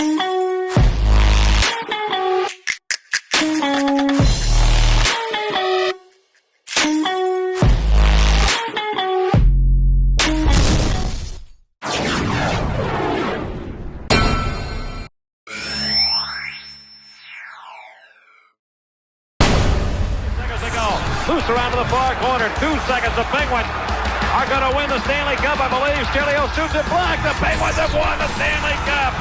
Loose around to the far corner. 2 seconds. The Penguins are going to win the Stanley Cup, I believe. Stelio shoots it blocked. The Penguins have won the Stanley Cup.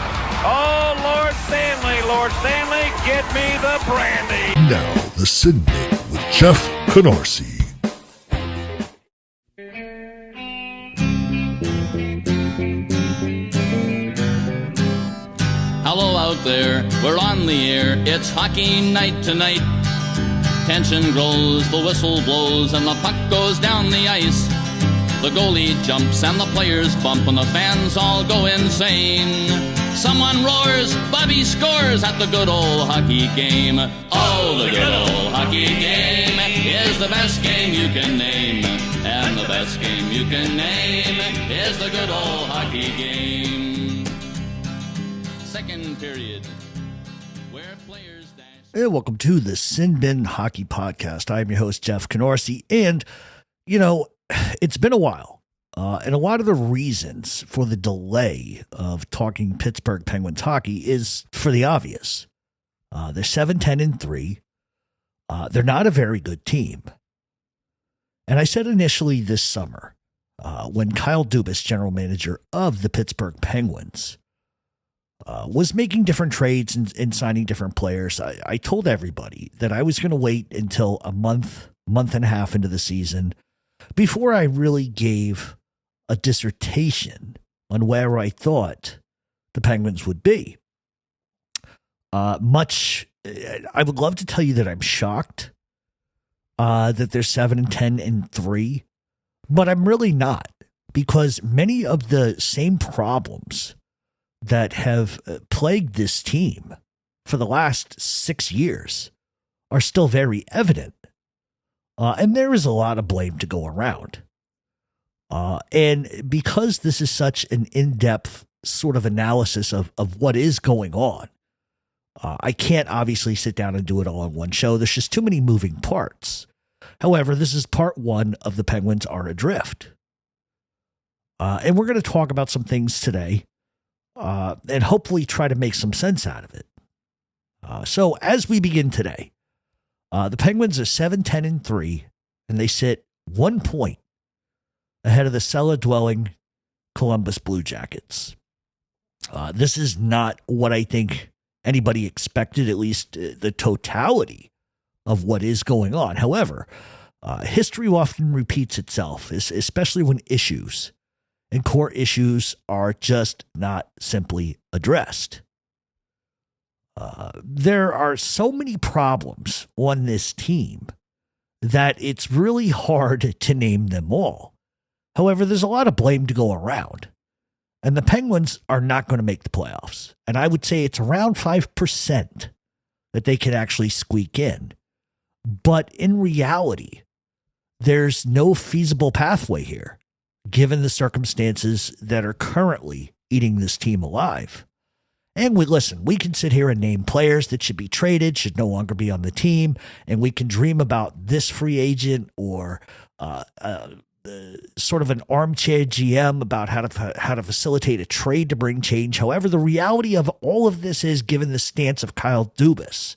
Oh, Lord Stanley, get me the brandy. Now, the Sin Bin with Jeff Canarsie. Hello out there, we're on the air. It's hockey night tonight. Tension grows, the whistle blows, and the puck goes down the ice. The goalie jumps and the players bump and the fans all go insane. Someone roars, Bobby scores at the good old hockey game. Oh, the good old hockey game is the best game you can name. And the best game you can name is the good old hockey game. Second period, where players dash. Hey, welcome to the Sin Bin Hockey Podcast. I'm your host, Jeff Canarsie, and, you know, it's been a while, and a lot of the reasons for the delay of talking Pittsburgh Penguins hockey is for the obvious. They're 7-10-3. They're not a very good team. And I said initially this summer, when Kyle Dubas, general manager of the Pittsburgh Penguins, was making different trades and signing different players, I told everybody that I was going to wait until a month and a half into the season before I really gave a dissertation on where I thought the Penguins would be. I would love to tell you that I'm shocked that they're 7-10-3, but I'm really not, because many of the same problems that have plagued this team for the last 6 years are still very evident. And there is a lot of blame to go around. And because this is such an in-depth sort of analysis of what is going on, I can't obviously sit down and do it all in one show. There's just too many moving parts. However, this is part one of The Penguins Are Adrift. And we're going to talk about some things today and hopefully try to make some sense out of it. So as we begin today, the Penguins are 7-10-3, and they sit 1 point ahead of the cellar-dwelling Columbus Blue Jackets. This is not what I think anybody expected, at least the totality of what is going on. However, history often repeats itself, especially when issues and core issues are just not simply addressed. There are so many problems on this team that it's really hard to name them all. However, there's a lot of blame to go around, and the Penguins are not going to make the playoffs. And I would say it's around 5% that they could actually squeak in. But in reality, there's no feasible pathway here, given the circumstances that are currently eating this team alive. And we can sit here and name players that should be traded, should no longer be on the team, and we can dream about this free agent or sort of an armchair GM about how to facilitate a trade to bring change. However, the reality of all of this is, given the stance of Kyle Dubas,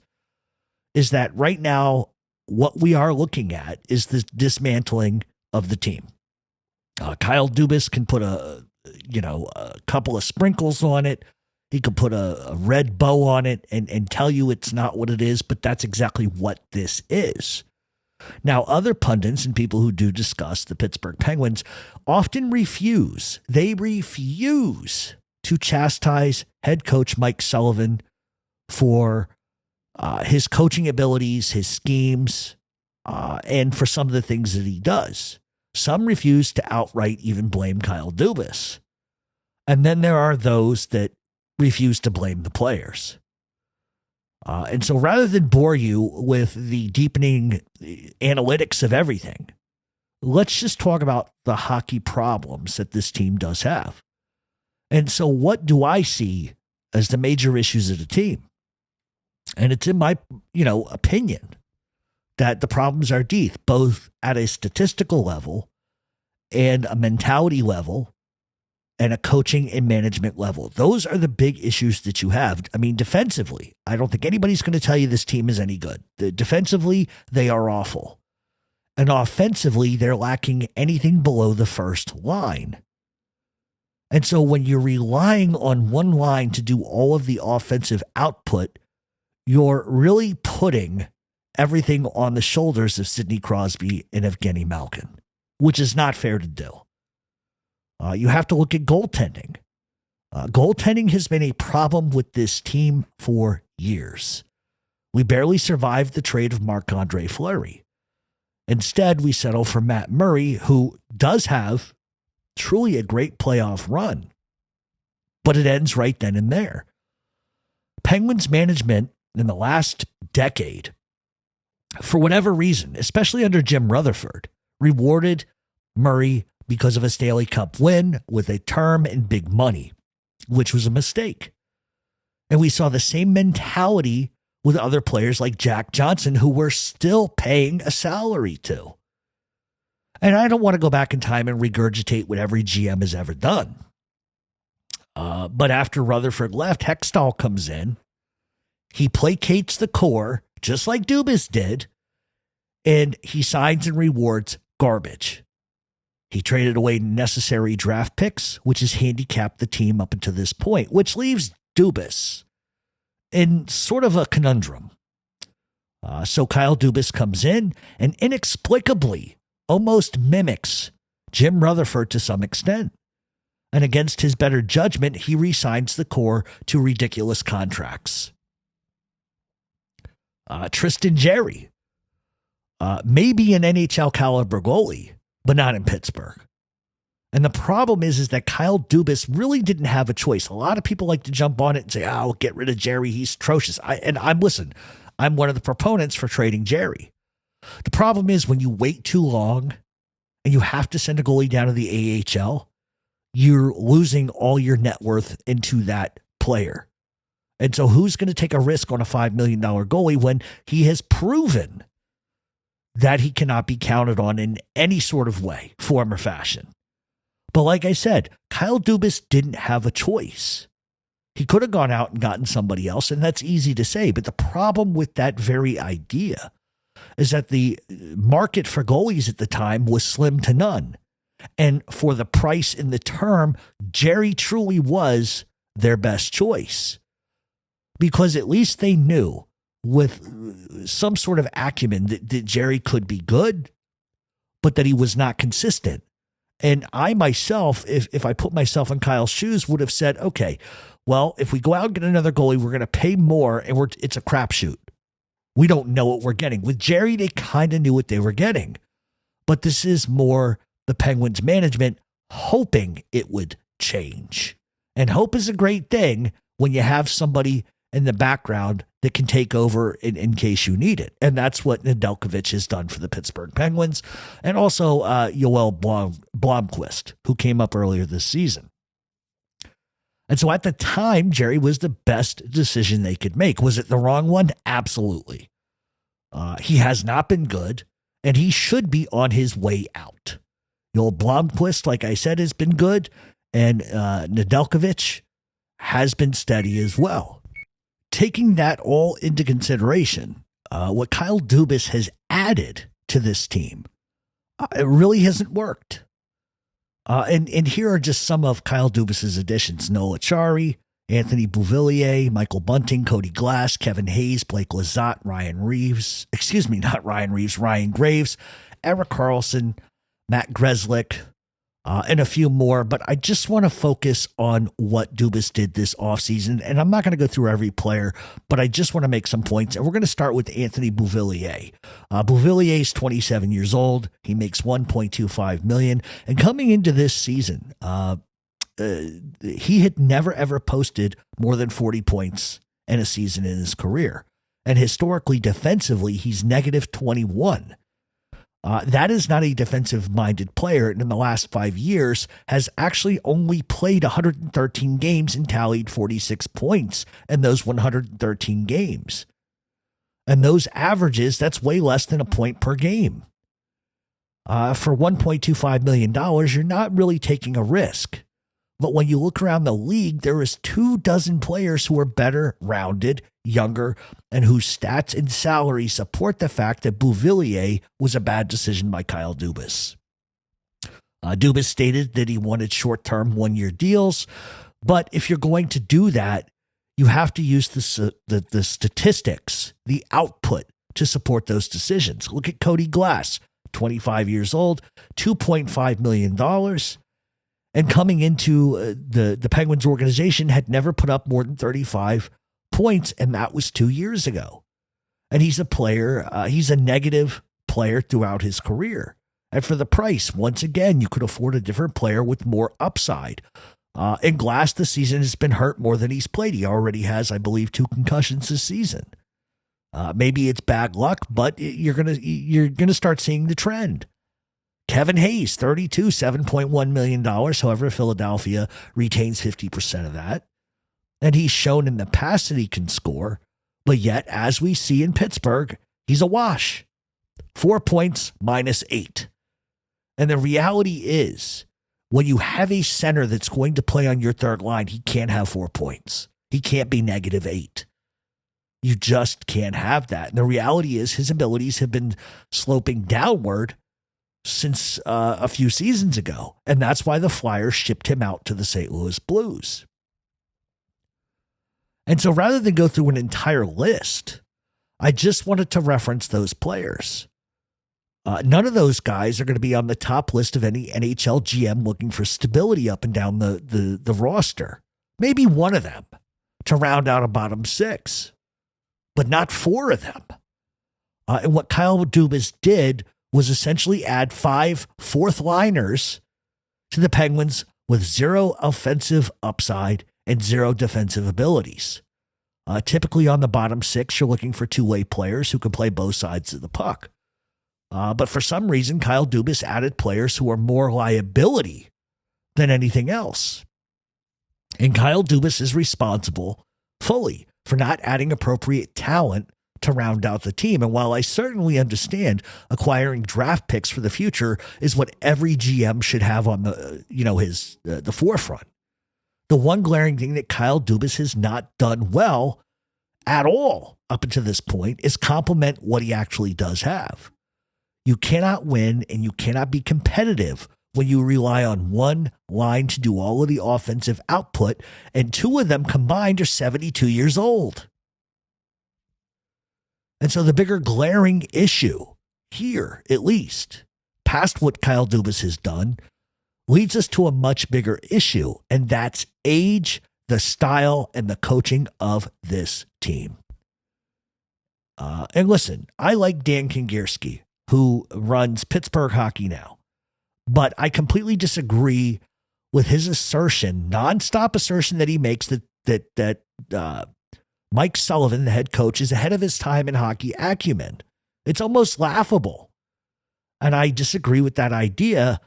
is that right now what we are looking at is the dismantling of the team. Kyle Dubas can put a couple of sprinkles on it. He could put a red bow on it and tell you it's not what it is, but that's exactly what this is. Now, other pundits and people who do discuss the Pittsburgh Penguins often refuse to chastise head coach Mike Sullivan for his coaching abilities, his schemes, and for some of the things that he does. Some refuse to outright even blame Kyle Dubas. And then there are those that refuse to blame the players. And so rather than bore you with the deepening analytics of everything, let's just talk about the hockey problems that this team does have. And so what do I see as the major issues of the team. And it's in my, opinion that the problems are deep, both at a statistical level and a mentality level and a coaching and management level. Those are the big issues that you have. I mean, defensively, I don't think anybody's going to tell you this team is any good. Defensively, they are awful. And offensively, they're lacking anything below the first line. And so when you're relying on one line to do all of the offensive output, you're really putting everything on the shoulders of Sidney Crosby and Evgeny Malkin, which is not fair to do. You have to look at goaltending. Goaltending has been a problem with this team for years. We barely survived the trade of Marc-Andre Fleury. Instead, we settle for Matt Murray, who does have truly a great playoff run, but it ends right then and there. Penguins management in the last decade, for whatever reason, especially under Jim Rutherford, rewarded Murray because of a Stanley Cup win with a term and big money, which was a mistake. And we saw the same mentality with other players like Jack Johnson, who we're still paying a salary to. And I don't want to go back in time and regurgitate what every GM has ever done. But after Rutherford left, Hextall comes in. He placates the core, just like Dubas did, and he signs and rewards garbage. He traded away necessary draft picks, which has handicapped the team up until this point, which leaves Dubas in sort of a conundrum. So Kyle Dubas comes in and inexplicably almost mimics Jim Rutherford to some extent. And against his better judgment, he re-signs the core to ridiculous contracts. Tristan Jarry, maybe an NHL caliber goalie, but not in Pittsburgh. And the problem is that Kyle Dubas really didn't have a choice. A lot of people like to jump on it and say, get rid of Jarry. He's atrocious. I'm one of the proponents for trading Jarry. The problem is when you wait too long and you have to send a goalie down to the AHL, you're losing all your net worth into that player. And so who's going to take a risk on a $5 million goalie when he has proven that he cannot be counted on in any sort of way, form, or fashion? But like I said, Kyle Dubas didn't have a choice. He could have gone out and gotten somebody else, and that's easy to say. But the problem with that very idea is that the market for goalies at the time was slim to none. And for the price and the term, Jarry truly was their best choice. Because at least they knew with some sort of acumen that Jarry could be good, but that he was not consistent. And I myself, if I put myself in Kyle's shoes, would have said, okay, well, if we go out and get another goalie, we're going to pay more, and it's a crapshoot. We don't know what we're getting. With Jarry, they kind of knew what they were getting. But this is more the Penguins management hoping it would change. And hope is a great thing when you have somebody in the background that can take over in case you need it. And that's what Nedeljkovic has done for the Pittsburgh Penguins. And also Yoel Blomqvist, who came up earlier this season. And so at the time, Jarry was the best decision they could make. Was it the wrong one? Absolutely. He has not been good, and he should be on his way out. Yoel Blomqvist, like I said, has been good, and Nedeljkovic has been steady as well. Taking that all into consideration, what Kyle Dubas has added to this team, it really hasn't worked. And here are just some of Kyle Dubas's additions: Noah Chari, Anthony Beauvillier, Michael Bunting, Cody Glass, Kevin Hayes, Blake Lizotte, Ryan Graves, Erik Karlsson, Matt Grzelcyk, and a few more. But I just want to focus on what Dubas did this offseason. And I'm not going to go through every player, but I just want to make some points. And we're going to start with Anthony Beauvillier. Beauvillier is 27 years old. He makes $1.25 million. And coming into this season, he had never, ever posted more than 40 points in a season in his career. And historically, defensively, he's negative 21. That is not a defensive-minded player, and in the last 5 years has actually only played 113 games and tallied 46 points in those 113 games. And those averages, that's way less than a point per game. For $1.25 million, you're not really taking a risk. But when you look around the league, there is 24 players who are better rounded, younger, and whose stats and salary support the fact that Beauvillier was a bad decision by Kyle Dubas. Dubas stated that he wanted short-term one-year deals, but if you're going to do that, you have to use the statistics, the output to support those decisions. Look at Cody Glass, 25 years old, $2.5 million. And coming into the Penguins organization, had never put up more than 35 points, and that was 2 years ago. And he's a player, he's a negative player throughout his career. And for the price, once again, you could afford a different player with more upside. In Glass, this season has been hurt more than he's played. He already has, I believe, 2 concussions this season. Maybe it's bad luck, but you're gonna start seeing the trend. Kevin Hayes, 32, $7.1 million. However, Philadelphia retains 50% of that. And he's shown in the past that he can score. But yet, as we see in Pittsburgh, he's a wash. 4 points minus 8. And the reality is, when you have a center that's going to play on your third line, he can't have 4 points. He can't be negative 8. You just can't have that. And the reality is his abilities have been sloping downward since a few seasons ago. And that's why the Flyers shipped him out to the St. Louis Blues. And so rather than go through an entire list, I just wanted to reference those players. None of those guys are going to be on the top list of any NHL GM looking for stability up and down the roster. Maybe one of them to round out a bottom 6, but not 4 of them. And what Kyle Dubas did was essentially add 5 fourth-liners to the Penguins with 0 offensive upside and 0 defensive abilities. Typically on the bottom 6, you're looking for two-way players who can play both sides of the puck. But for some reason, Kyle Dubas added players who are more liability than anything else. And Kyle Dubas is responsible fully for not adding appropriate talent to round out the team. And while I certainly understand acquiring draft picks for the future is what every GM should have on the forefront, the one glaring thing that Kyle Dubas has not done well at all up until this point is complement what he actually does have. You cannot win and you cannot be competitive when you rely on one line to do all of the offensive output, and 2 of them combined are 72 years old. And so the bigger glaring issue here, at least, past what Kyle Dubas has done, leads us to a much bigger issue, and that's age, the style, and the coaching of this team. And listen, I like Dan Kingerski, who runs Pittsburgh Hockey Now, but I completely disagree with his assertion, nonstop assertion that he makes that Mike Sullivan, the head coach, is ahead of his time in hockey acumen. It's almost laughable. And I disagree with that idea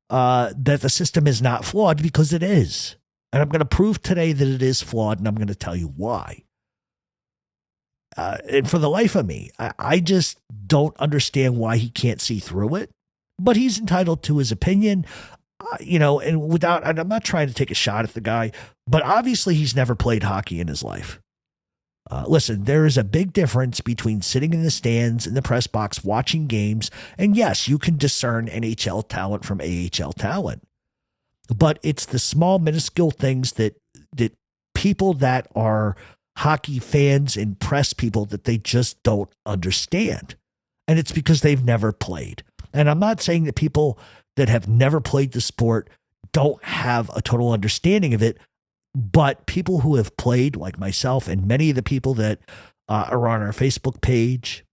that the system is not flawed, because it is. And I'm going to prove today that it is flawed, and I'm going to tell you why. And for the life of me, I just don't understand why he can't see through it. But he's entitled to his opinion, and I'm not trying to take a shot at the guy, but obviously he's never played hockey in his life. Listen, there is a big difference between sitting in the stands in the press box watching games, and yes, you can discern NHL talent from AHL talent. But it's the small, minuscule things that people that are hockey fans and press people that they just don't understand. And it's because they've never played. And I'm not saying that people that have never played the sport don't have a total understanding of it. But people who have played, like myself and many of the people that are on our Facebook page,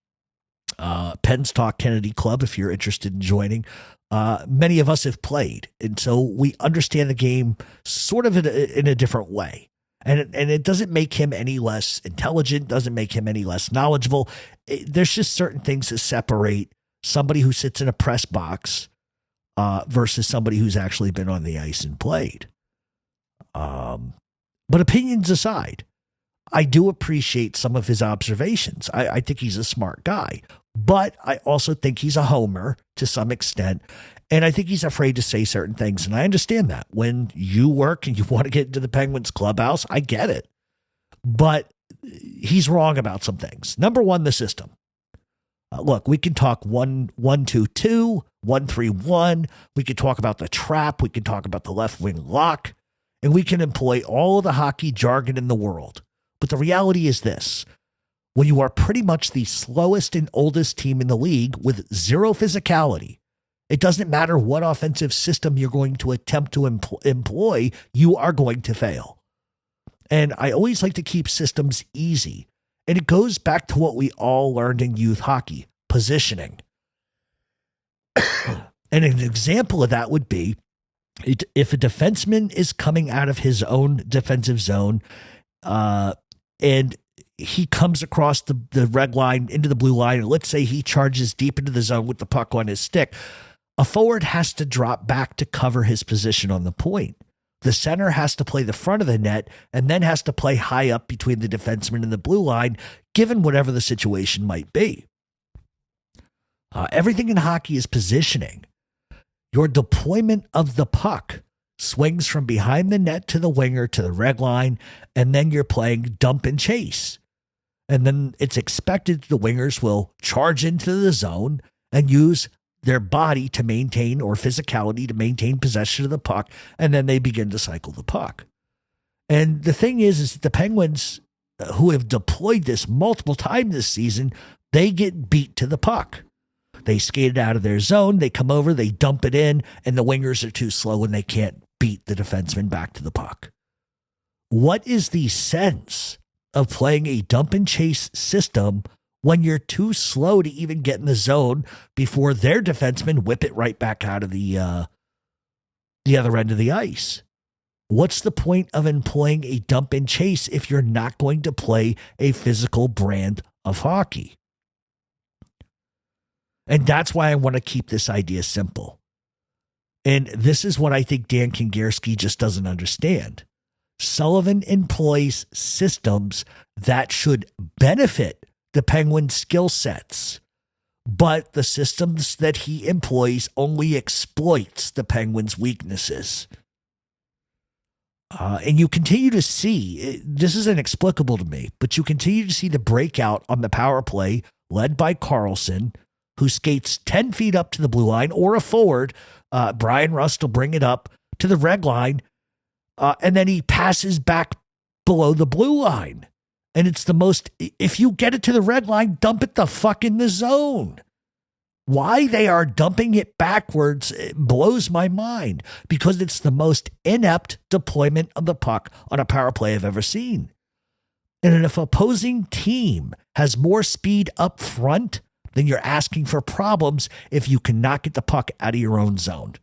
Pens Talk Kennedy Club, if you're interested in joining, many of us have played. And so we understand the game sort of in a different way. And it doesn't make him any less intelligent, doesn't make him any less knowledgeable. There's just certain things that separate somebody who sits in a press box versus somebody who's actually been on the ice and played. But opinions aside, I do appreciate some of his observations. I think he's a smart guy, but I also think he's a homer to some extent. And I think he's afraid to say certain things. And I understand that. When you work and you want to get into the Penguins clubhouse, I get it. But he's wrong about some things. Number one, the system. Look, we can talk 1-2-2, 1-3-1. We could talk about the trap. We can talk about the left wing lock. And we can employ all of the hockey jargon in the world. But the reality is this. When you are pretty much the slowest and oldest team in the league with zero physicality, it doesn't matter what offensive system you're going to attempt to employ, you are going to fail. And I always like to keep systems easy. And it goes back to what we all learned in youth hockey, positioning. And an example of that would be if a defenseman is coming out of his own defensive zone and he comes across the red line into the blue line, and let's say he charges deep into the zone with the puck on his stick, a forward has to drop back to cover his position on the point. The center has to play the front of the net and then has to play high up between the defenseman and the blue line, given whatever the situation might be. Everything in hockey is positioning. Your deployment of the puck swings from behind the net to the winger to the red line, and then you're playing dump and chase. And then it's expected the wingers will charge into the zone and use their body to maintain, or physicality to maintain possession of the puck, and then they begin to cycle the puck. And the thing is that the Penguins, who have deployed this multiple times this season, they get beat to the puck. They skate it out of their zone, they come over, they dump it in, and the wingers are too slow and they can't beat the defenseman back to the puck. What is the sense of playing a dump and chase system when you're too slow to even get in the zone before their defensemen whip it right back out of the other end of the ice? What's the point of employing a dump and chase if you're not going to play a physical brand of hockey? And that's why I want to keep this idea simple. And this is what I think Dan Kingerski just doesn't understand. Sullivan employs systems that should benefit the Penguins' skill sets, but the systems that he employs only exploits the Penguins' weaknesses. And you continue to see, this is inexplicable to me, but you continue to see the breakout on the power play led by Carlson, who skates 10 feet up to the blue line, or a forward, Brian Rust will bring it up to the red line, and then he passes back below the blue line. And it's the most, if you get it to the red line, dump it the fuck in the zone. Why they are dumping it backwards, it blows my mind, because it's the most inept deployment of the puck on a power play I've ever seen. And if opposing team has more speed up front, then you're asking for problems if you cannot get the puck out of your own zone.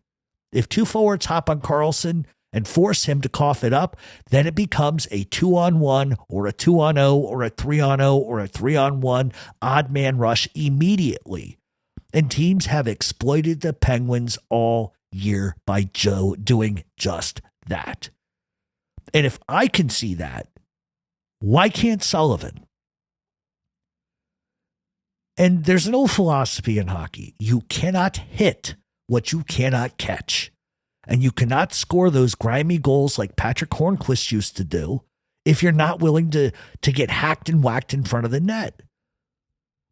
If two forwards hop on Carlson and force him to cough it up, then it becomes a 2-on-1 or a 2-on-0 or a 3-on-0 or a 3-on-1 odd man rush immediately. And teams have exploited the Penguins all year by doing just that. And if I can see that, why can't Sullivan? And there's an old philosophy in hockey. You cannot hit what you cannot catch. And you cannot score those grimy goals like Patrick Hornquist used to do if you're not willing to get hacked and whacked in front of the net.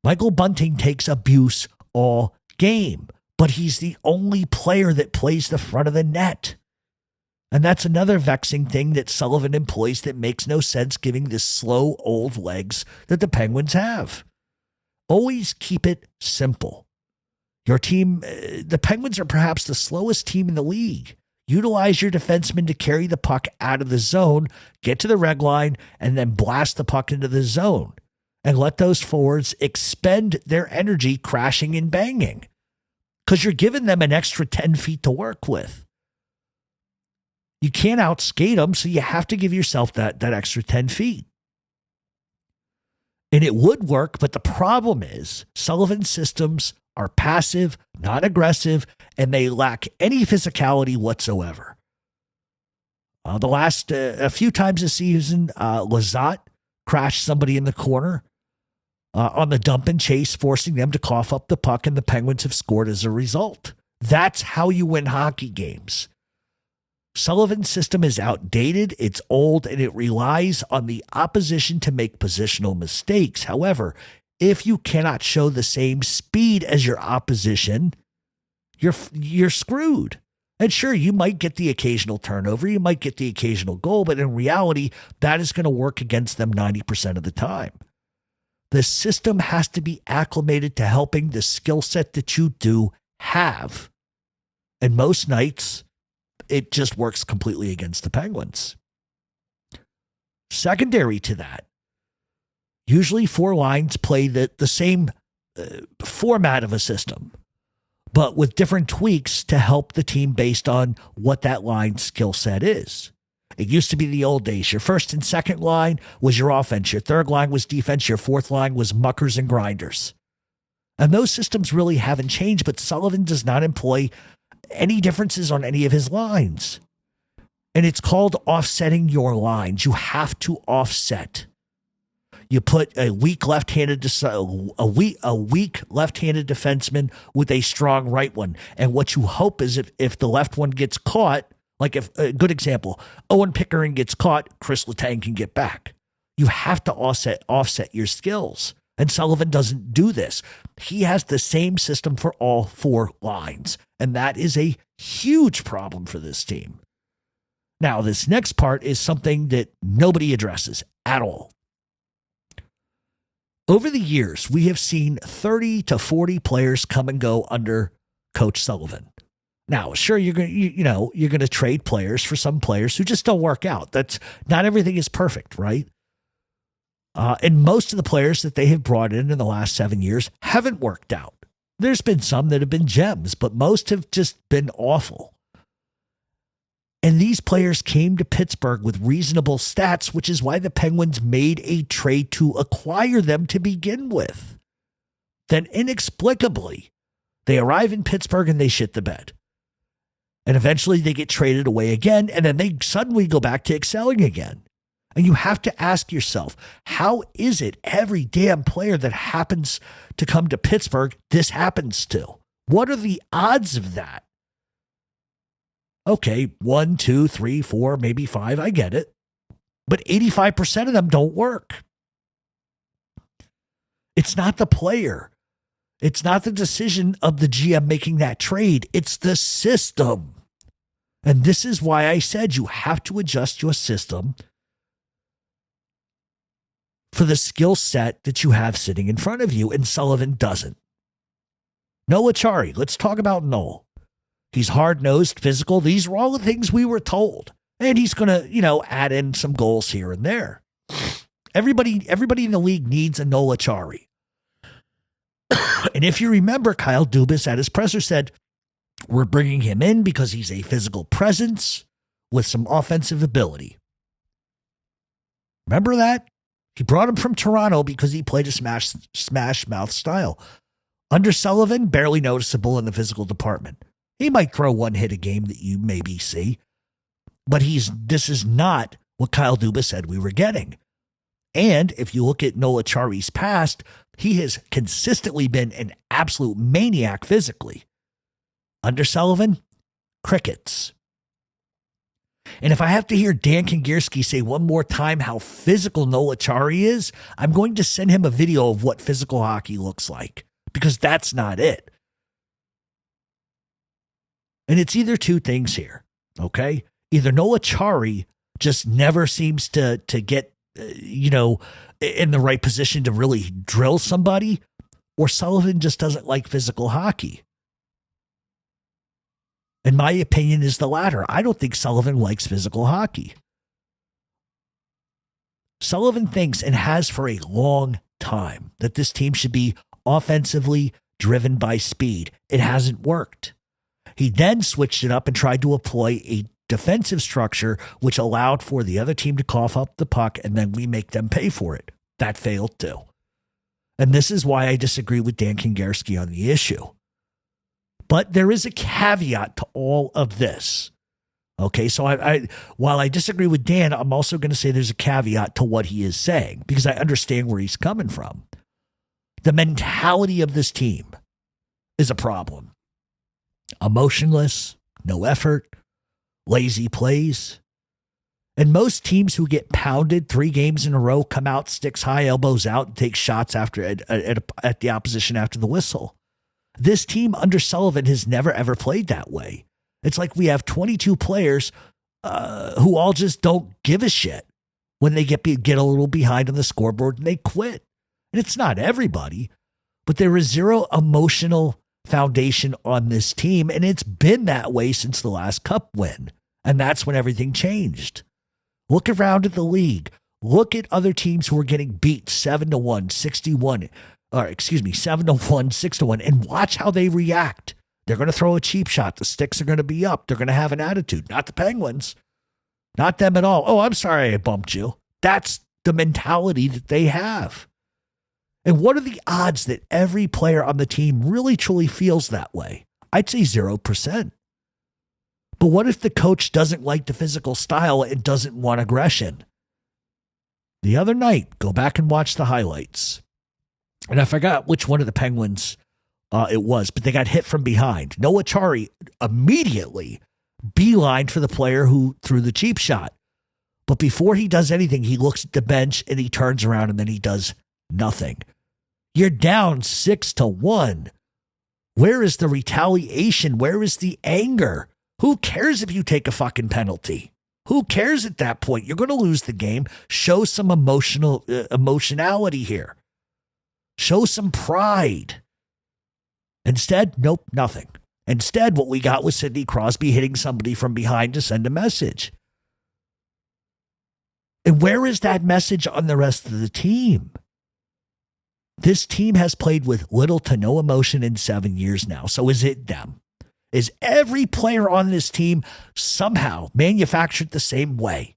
Michael Bunting takes abuse all game, but he's the only player that plays the front of the net. And that's another vexing thing that Sullivan employs that makes no sense, giving the slow old legs that the Penguins have. Always keep it simple. Your team, the Penguins are perhaps the slowest team in the league. Utilize your defensemen to carry the puck out of the zone, get to the red line, and then blast the puck into the zone. And let those forwards expend their energy crashing and banging, because you're giving them an extra 10 feet to work with. You can't outskate them, so you have to give yourself that extra 10 feet. And it would work, but the problem is Sullivan's systems are passive, not aggressive, and they lack any physicality whatsoever. A few times this season, Lizotte crashed somebody in the corner on the dump and chase, forcing them to cough up the puck, and the Penguins have scored as a result. That's how you win hockey games. Sullivan's system is outdated, it's old, and it relies on the opposition to make positional mistakes. However, if you cannot show the same speed as your opposition, you're screwed. And sure, you might get the occasional turnover, you might get the occasional goal, but in reality, that is going to work against them 90% of the time. The system has to be acclimated to helping the skill set that you do have. And most nights, it just works completely against the Penguins. Secondary to that, usually four lines play the same format of a system, but with different tweaks to help the team based on what that line's skill set is. It used to be the old days. Your first and second line was your offense. Your third line was defense. Your fourth line was muckers and grinders. And those systems really haven't changed, but Sullivan does not employ any differences on any of his lines. And it's called offsetting your lines. You have to offset. You put a weak left-handed defenseman with a strong right one. And what you hope is if the left one gets caught, like if a good example, Owen Pickering gets caught, Chris Letang can get back. You have to offset your skills. And Sullivan doesn't do this. He has the same system for all four lines. And that is a huge problem for this team. Now, this next part is something that nobody addresses at all. Over the years, we have seen 30 to 40 players come and go under Coach Sullivan. Now, sure, you're going to trade players for some players who just don't work out. That's not everything is perfect, right? And most of the players that they have brought in the last 7 years haven't worked out. There's been some that have been gems, but most have just been awful. And these players came to Pittsburgh with reasonable stats, which is why the Penguins made a trade to acquire them to begin with. Then inexplicably, they arrive in Pittsburgh and they shit the bed. And eventually they get traded away again, and then they suddenly go back to excelling again. And you have to ask yourself, how is it every damn player that happens to come to Pittsburgh, this happens to? What are the odds of that? Okay, 1, 2, 3, 4, maybe 5, I get it. But 85% of them don't work. It's not the player. It's not the decision of the GM making that trade. It's the system. And this is why I said you have to adjust your system for the skill set that you have sitting in front of you, and Sullivan doesn't. Noah Chari, let's talk about Noel. He's hard-nosed, physical. These are all the things we were told. And he's going to, add in some goals here and there. Everybody in the league needs a Noah Chari. And if you remember, Kyle Dubas at his presser said, we're bringing him in because he's a physical presence with some offensive ability. Remember that? He brought him from Toronto because he played a smash mouth style. Under Sullivan, barely noticeable in the physical department. He might throw one hit a game that you maybe see, but this is not what Kyle Dubas said we were getting. And if you look at Noah Chari's past, he has consistently been an absolute maniac physically. Under Sullivan, crickets. And if I have to hear Dan Kangierski say one more time how physical Noah Chari is, I'm going to send him a video of what physical hockey looks like, because that's not it. And it's either two things here, okay? Either Noah Chari just never seems to get, in the right position to really drill somebody, or Sullivan just doesn't like physical hockey. In my opinion, is the latter. I don't think Sullivan likes physical hockey. Sullivan thinks, and has for a long time, that this team should be offensively driven by speed. It hasn't worked. He then switched it up and tried to employ a defensive structure which allowed for the other team to cough up the puck, and then we make them pay for it. That failed too. And this is why I disagree with Dan Kingerski on the issue. But there is a caveat to all of this. Okay, so while I disagree with Dan, I'm also going to say there's a caveat to what he is saying because I understand where he's coming from. The mentality of this team is a problem. Emotionless, no effort, lazy plays. And most teams who get pounded 3 games in a row come out, sticks high, elbows out, and take shots at the opposition after the whistle. This team under Sullivan has never, ever played that way. It's like we have 22 players who all just don't give a shit when they get a little behind on the scoreboard and they quit. And it's not everybody, but there is zero emotional foundation on this team, and it's been that way since the last Cup win. And that's when everything changed. Look around at the league. Look at other teams who are getting beat 7-1, 7-1, 6-1, and watch how they react. They're going to throw a cheap shot. The sticks are going to be up. They're going to have an attitude. Not the Penguins. Not them at all. Oh, I'm sorry I bumped you. That's the mentality that they have. And what are the odds that every player on the team really, truly feels that way? I'd say 0%. But what if the coach doesn't like the physical style and doesn't want aggression? The other night, go back and watch the highlights. And I forgot which one of the Penguins it was, but they got hit from behind. Noah Chari immediately beelined for the player who threw the cheap shot. But before he does anything, he looks at the bench and he turns around and then he does nothing. You're down 6-1. Where is the retaliation? Where is the anger? Who cares if you take a fucking penalty? Who cares at that point? You're going to lose the game. Show some emotionality here. Show some pride. Instead, nope, nothing. Instead, what we got was Sidney Crosby hitting somebody from behind to send a message. And where is that message on the rest of the team? This team has played with little to no emotion in 7 years now. So is it them? Is every player on this team somehow manufactured the same way?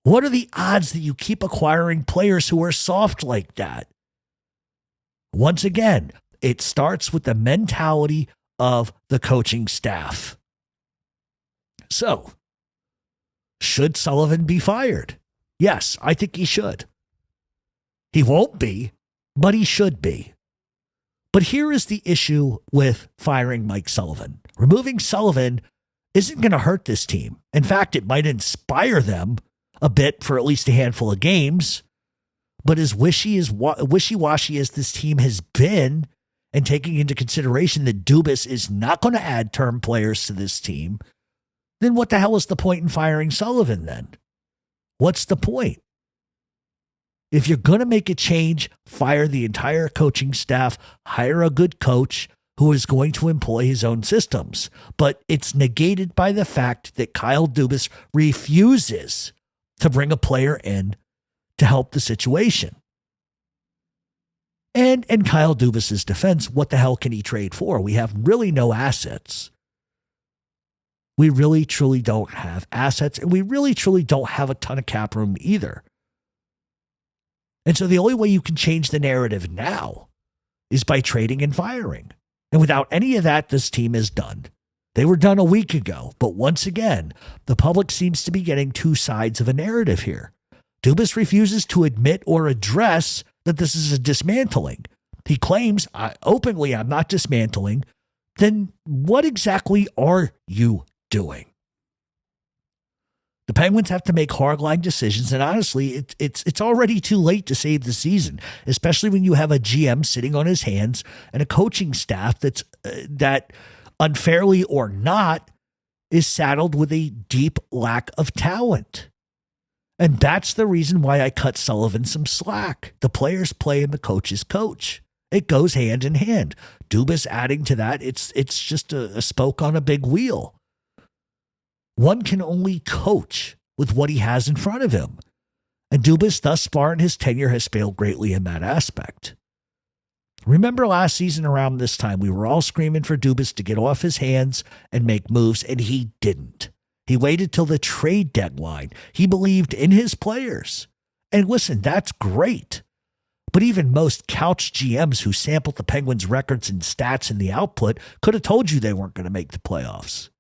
What are the odds that you keep acquiring players who are soft like that? Once again, it starts with the mentality of the coaching staff. So, should Sullivan be fired? Yes, I think he should. He won't be, but he should be. But here is the issue with firing Mike Sullivan. Removing Sullivan isn't going to hurt this team. In fact, it might inspire them a bit for at least a handful of games. But as wishy-washy as this team has been, and taking into consideration that Dubas is not going to add term players to this team, then what the hell is the point in firing Sullivan then? What's the point? If you're going to make a change, fire the entire coaching staff, hire a good coach who is going to employ his own systems. But it's negated by the fact that Kyle Dubas refuses to bring a player in to help the situation. And in Kyle Dubas's defense, what the hell can he trade for? We have really no assets. We really, truly don't have assets, and we really, truly don't have a ton of cap room either. And so the only way you can change the narrative now is by trading and firing. And without any of that, this team is done. They were done a week ago, but once again, the public seems to be getting two sides of a narrative here. Dubas refuses to admit or address that this is a dismantling. He claims openly, I'm not dismantling. Then what exactly are you doing? The Penguins have to make hardline decisions, and honestly, it's already too late to save the season, especially when you have a GM sitting on his hands and a coaching staff that unfairly or not is saddled with a deep lack of talent. And that's the reason why I cut Sullivan some slack. The players play and the coaches coach. It goes hand in hand. Dubas adding to that, it's just a spoke on a big wheel. One can only coach with what he has in front of him. And Dubas thus far in his tenure has failed greatly in that aspect. Remember last season around this time, we were all screaming for Dubas to get off his hands and make moves, and he didn't. He waited till the trade deadline. He believed in his players. And listen, that's great. But even most couch GMs who sampled the Penguins' records and stats and the output could have told you they weren't going to make the playoffs.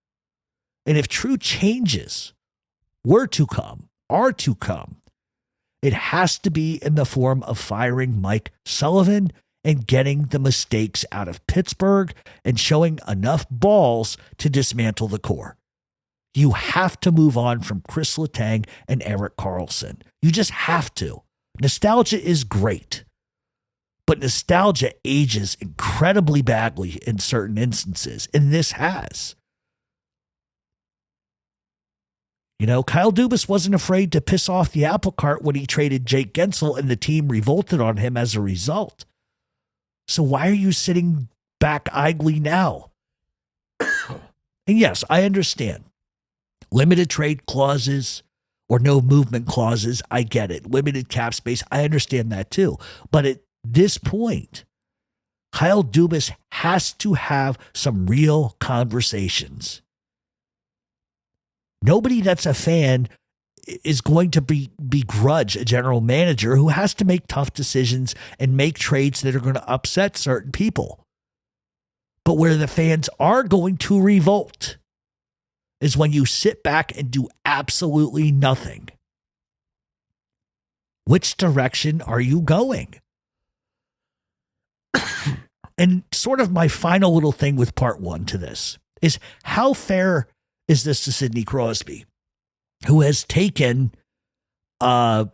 And if true changes are to come, it has to be in the form of firing Mike Sullivan and getting the mistakes out of Pittsburgh and showing enough balls to dismantle the core. You have to move on from Chris Letang and Erik Karlsson. You just have to. Nostalgia is great, but nostalgia ages incredibly badly in certain instances, and this has. You know, Kyle Dubas wasn't afraid to piss off the apple cart when he traded Jake Gensel, and the team revolted on him as a result. So why are you sitting back idly now? And yes, I understand. Limited trade clauses or no movement clauses, I get it. Limited cap space, I understand that too. But at this point, Kyle Dubas has to have some real conversations. Nobody that's a fan is going to begrudge a general manager who has to make tough decisions and make trades that are going to upset certain people. But where the fans are going to revolt is when you sit back and do absolutely nothing. Which direction are you going? And sort of my final little thing with part one to this is, how fair is this to Sidney Crosby, who has taken a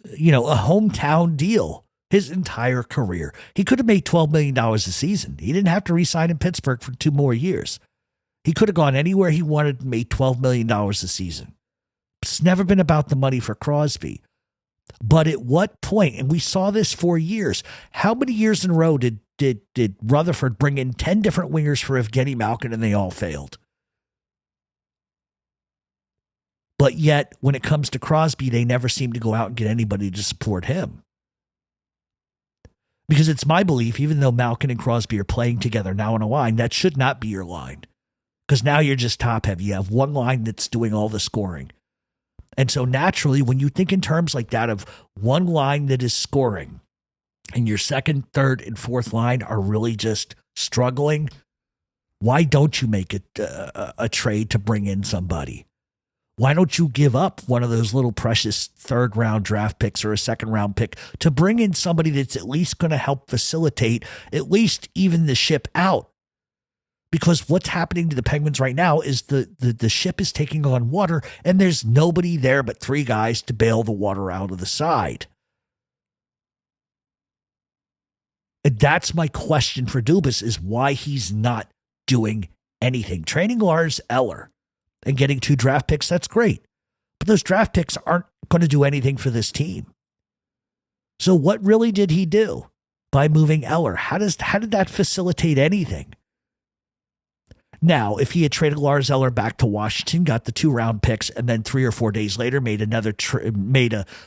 hometown deal his entire career? He could have made $12 million a season. He didn't have to re-sign in Pittsburgh for 2 more years. He could have gone anywhere he wanted and made $12 million a season. It's never been about the money for Crosby. But at what point, and we saw this for years, how many years in a row did Rutherford bring in 10 different wingers for Evgeny Malkin and they all failed? But yet, when it comes to Crosby, they never seem to go out and get anybody to support him. Because it's my belief, even though Malkin and Crosby are playing together now in a line, that should not be your line. Because now you're just top heavy. You have one line that's doing all the scoring. And so naturally, when you think in terms like that of one line that is scoring and your second, third, and fourth line are really just struggling, why don't you make it a trade to bring in somebody? Why don't you give up one of those little precious third-round draft picks or a second-round pick to bring in somebody that's at least going to help facilitate at least even the ship out? Because what's happening to the Penguins right now is the ship is taking on water and there's nobody there but 3 guys to bail the water out of the side. And that's my question for Dubas, is why he's not doing anything. Training Lars Eller and getting 2 draft picks, that's great. But those draft picks aren't going to do anything for this team. So what really did he do by moving Eller? How did that facilitate anything? Now, if he had traded Lars Eller back to Washington, got the 2 round picks, and then 3 or 4 days later made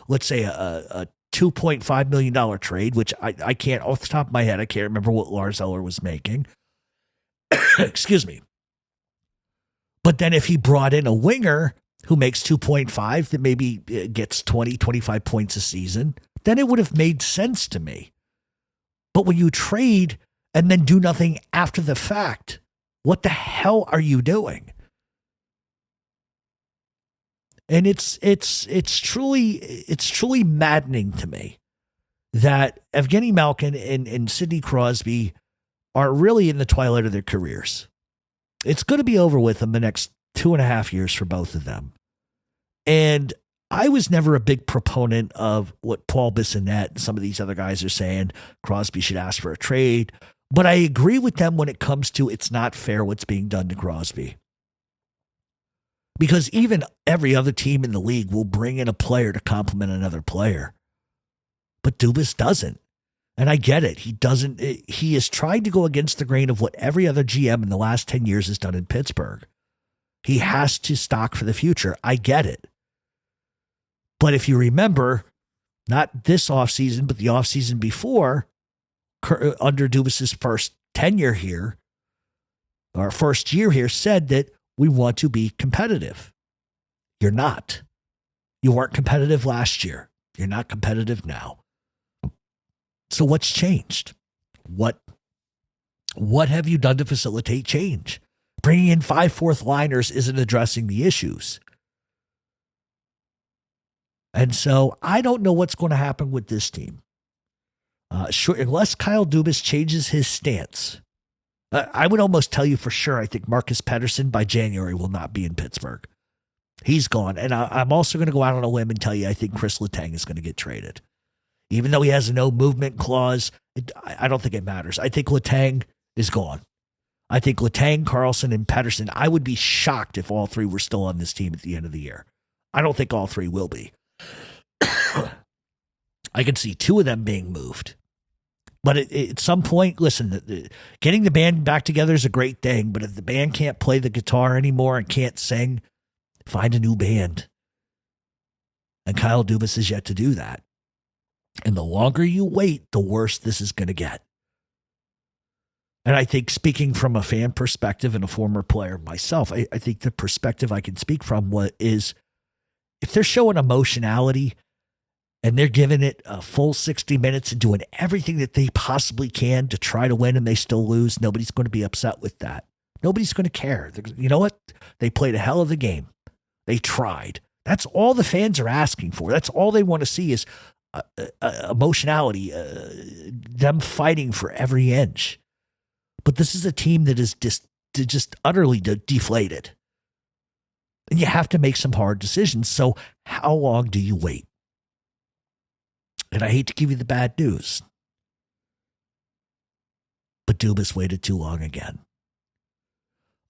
let's say a $2.5 million trade, which I can't, off the top of my head, I can't remember what Lars Eller was making. Excuse me. But then if he brought in a winger who makes 2.5 that maybe gets 20, 25 points a season, then it would have made sense to me. But when you trade and then do nothing after the fact, what the hell are you doing? And it's truly maddening to me that Evgeny Malkin and Sidney Crosby are really in the twilight of their careers. It's going to be over with in the next 2.5 years for both of them. And I was never a big proponent of what Paul Bissonnette and some of these other guys are saying. Crosby should ask for a trade. But I agree with them when it comes to it's not fair what's being done to Crosby. Because even every other team in the league will bring in a player to complement another player. But Dubas doesn't. And I get it. He doesn't. He has tried to go against the grain of what every other GM in the last 10 years has done in Pittsburgh. He has to stock for the future. I get it. But if you remember, not this offseason, but the offseason before, under Dubas's first tenure here, our first year here, said that we want to be competitive. You're not. You weren't competitive last year. You're not competitive now. So what's changed? What have you done to facilitate change? Bringing in 5 fourth liners isn't addressing the issues. And so I don't know what's going to happen with this team. Unless Kyle Dubas changes his stance, I would almost tell you for sure, I think Marcus Pettersson by January will not be in Pittsburgh. He's gone. And I'm also going to go out on a limb and tell you I think Chris Letang is going to get traded. Even though he has a no movement clause, I don't think it matters. I think Letang is gone. I think Letang, Carlson, and Pettersson, I would be shocked if all 3 were still on this team at the end of the year. I don't think all 3 will be. I can see 2 of them being moved. But at some point, listen, getting the band back together is a great thing, but if the band can't play the guitar anymore and can't sing, find a new band. And Kyle Dubas is yet to do that. And the longer you wait, the worse this is going to get. And I think, speaking from a fan perspective and a former player myself, I think the perspective I can speak from is if they're showing emotionality and they're giving it a full 60 minutes and doing everything that they possibly can to try to win and they still lose, nobody's going to be upset with that. Nobody's going to care. You know what? They played a hell of a game. They tried. That's all the fans are asking for. That's all they want to see is emotionality, them fighting for every inch. But this is a team that is just utterly deflated. And you have to make some hard decisions. So how long do you wait? And I hate to give you the bad news, but Dubas waited too long again.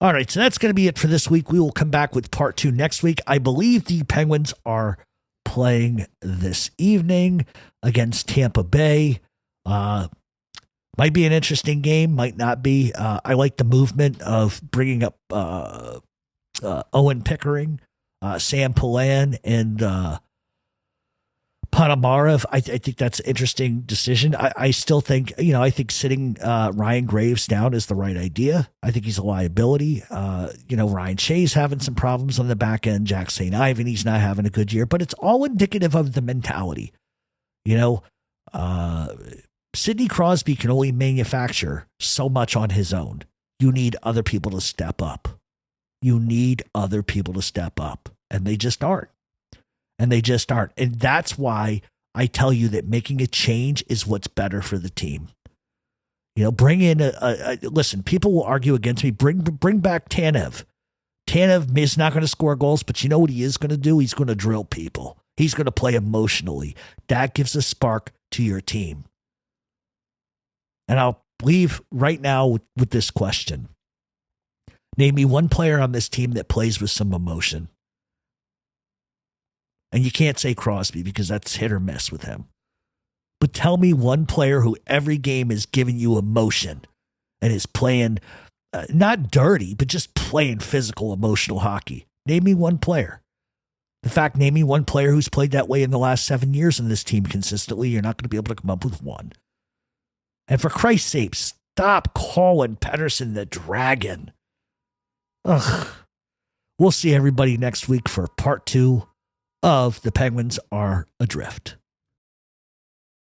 All right, so that's going to be it for this week. We will come back with part 2 next week. I believe the Penguins are playing this evening against Tampa Bay. Might be an interesting game, might not be. I like the movement of bringing up Owen Pickering, Sam Poulin, and Ponomarev. I think that's an interesting decision. I still think, I think sitting Ryan Graves down is the right idea. I think he's a liability. Ryan Shea's having some problems on the back end. Jack St. Ivan, he's not having a good year, but it's all indicative of the mentality. Sidney Crosby can only manufacture so much on his own. You need other people to step up. And they just aren't. And that's why I tell you that making a change is what's better for the team. Bring in listen, people will argue against me. Bring back Tanev. Tanev is not going to score goals, but you know what he is going to do? He's going to drill people. He's going to play emotionally. That gives a spark to your team. And I'll leave right now with this question. Name me one player on this team that plays with some emotion. And you can't say Crosby because that's hit or miss with him. But tell me one player who every game is giving you emotion and is playing, not dirty, but just playing physical, emotional hockey. Name me one player. In fact, name me one player who's played that way in the last 7 years in this team consistently. You're not going to be able to come up with one. And for Christ's sake, stop calling Pettersson the Dragon. Ugh. We'll see everybody next week for part 2 of The Penguins Are Adrift.